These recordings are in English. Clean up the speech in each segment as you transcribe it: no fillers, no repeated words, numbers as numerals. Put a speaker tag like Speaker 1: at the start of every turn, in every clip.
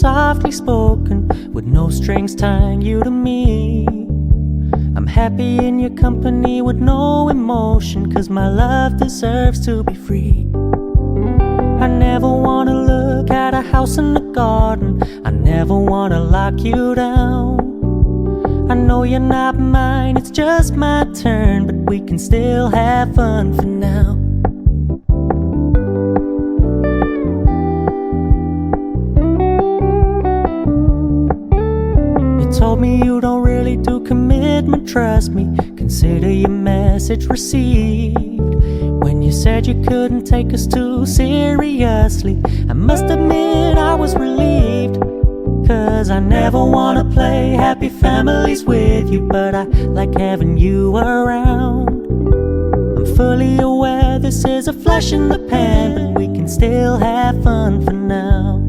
Speaker 1: softly spoken, with no strings tying you to me. I'm happy in your company with no emotion, 'cause my love deserves to be free. I never wanna look at a house in the garden, I never wanna lock you down. I know you're not mine, it's just my turn, but we can still have fun for now. You told me you don't really do commitment, trust me, consider your message received. When you said you couldn't take us too seriously, I must admit I was relieved. 'Cause I never wanna play happy families with you, but I like having you around. I'm fully aware this is a flash in the pan, but we can still have fun for now.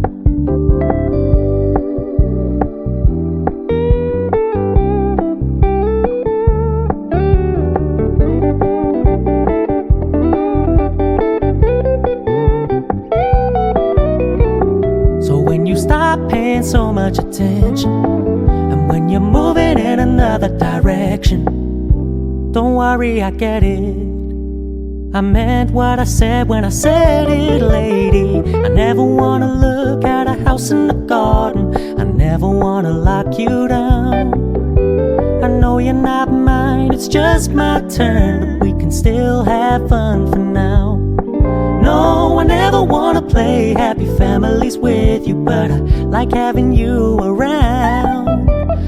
Speaker 1: Stop paying so much attention, and when you're moving in another direction, don't worry, I get it. I meant what I said when I said it, lady. I never wanna look at a house in the garden, I never wanna lock you down. I know you're not mine, it's just my turn, but we can still have fun for now. No, I never wanna play happy families with you, but I like having you around.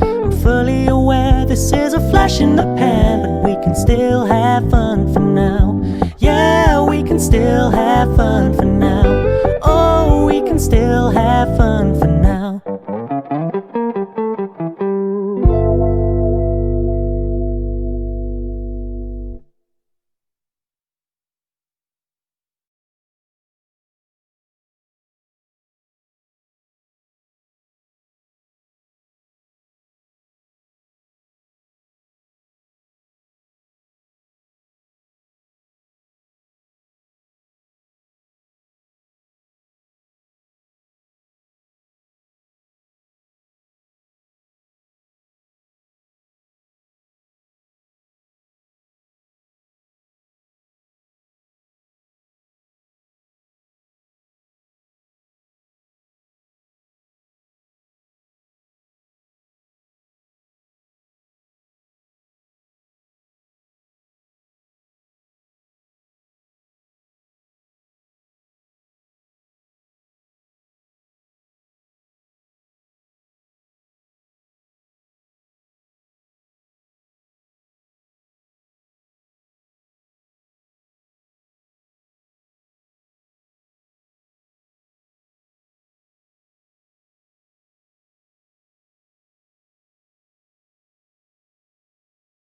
Speaker 1: I'm fully aware this is a flash in the pan, but we can still have fun for now.